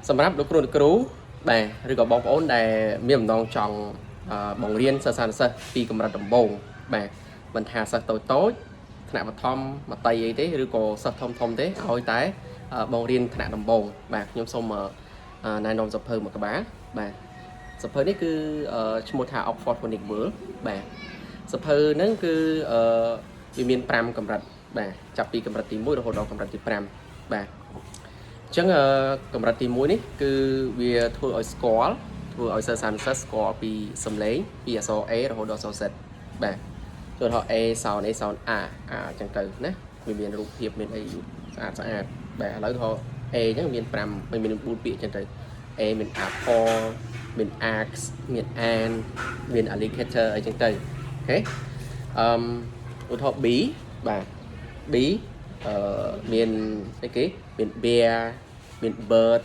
សម្រាប់លោកគ្រូបាទឬក៏បងប្អូនដែលមានបំណងចង់បង្រៀនសិស្សានុសិស្សពីកម្រិតដំបូងបាទមិនថាសិស្សតូចថ្នាក់បឋមមត្តេយ្យអីទេឬក៏សិស្សធំទេឲ្យតែបង្រៀនថ្នាក់ដំបូងបាទខ្ញុំសូមណែនាំសភៅមួយក្បាលបាទសភៅនេះគឺឈ្មោះថា Oxford Phonics World បាទសភៅហ្នឹងគឺវាមាន5កម្រិតបាទចាប់ពីកម្រិតទី1រហូតដល់កម្រិតទី5បាទអញ្ចឹងកម្រិតទី1នេះគឺវាធ្វើឲ្យស្គាល់ធ្វើឲ្យសិស្សានុសិស្សស្គាល់ពីសំឡេងពីអក្សរ A រហូតដល់អក្សរ Z បាទចូលដល់ A sound A sound A អញ្ចឹងទៅណាវាមានរូបភាពមានអីស្អាតបាទឥឡូវទៅ A អញ្ចឹងមាន5មាន4ពាក្យអញ្ចឹងទៅ A មាន apple មាន ax មាន an មាន alligator អីចឹងទៅអូខេឧទាហរណ៍ B បាទ B មានអីគេមាន bear មាន bird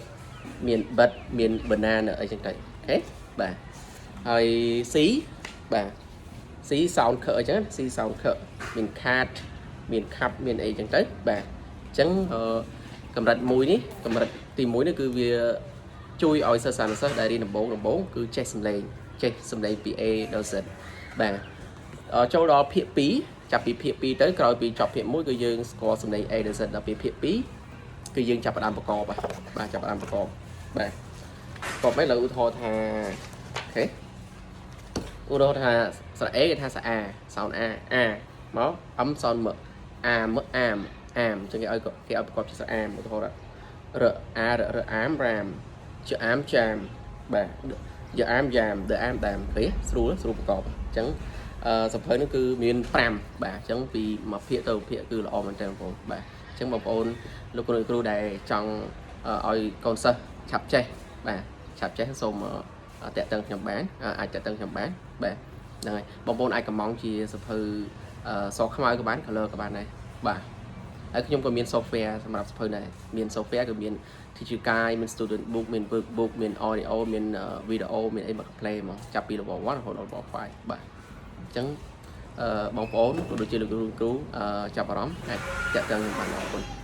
មាន bud មាន banana អីចឹងទៅអូខេបាទហើយ C បាទ C sound ខអញ្ចឹង C sound ខមាន cat មាន cup មានអីចឹងទៅបាទអញ្ចឹងកម្រិត1នេះកម្រិតទី1នេះគឺវាជួយឲ្យសិស្សានុសិស្សដែលរៀនដំបូងគឺចេះសំឡេងពី A ដល់ Z បាទចូលដល់ភាគ2ចាប់ពីភាគ2ទៅក្រោយពីចប់ភាគ1គឺយើងស្គាល់សំឡេង A ដល់ Z ដល់ភាគ2គឺយើងចាប់ផ្ដើមប្រកបបាទចាប់ផ្ដើមប្រកបបាទប្រកបមិនលើឧទាហរណ៍ថាអូខេឧទាហរណ៍ថាស្រៈ A គេថាស្រៈ A sound A មក M sound M AM អញ្ចឹងគេឲ្យប្រកបជាស្រៈ AM ឧទាហរណ៍ររអាមរាមជាអាមចាមបាទយ៉ាអាមយ៉ាមដឺអាមដាមឃើញស្រួលប្រកបអញ្ចឹងសភៅនេះគឺមាន5បាទអញ្ចឹងពីមួយភាគទៅភាគគឺល្អមែនទែនបងប្អូនបាទអញ្ចឹងបងប្អូនលោកគ្រូដែលចង់ឲ្យកូនសិស្សឆាប់ចេះបាទឆាប់ចេះសូមតាក់ទងខ្ញុំបានអាចតាក់ទងខ្ញុំបានបាទហ្នឹងហើយបងប្អូនអាចកម្មង់ជាសភៅសខ្មៅក៏បាន color ក៏បានដែរបាទហើយខ្ញុំក៏មាន software សម្រាប់សភៅដែរមាន software គឺមាន teacher guide មាន student book មាន workbook មាន audio មាន video មានអីមក play មកចាប់ពី level 1រហូតដល់ level 5បាទអញ្ចឹងបងប្អូនក៏ដូចជាលោកគ្រូចាប់អារម្មណ៍អាចតាក់ទងខ្ញុំបានអរគុណ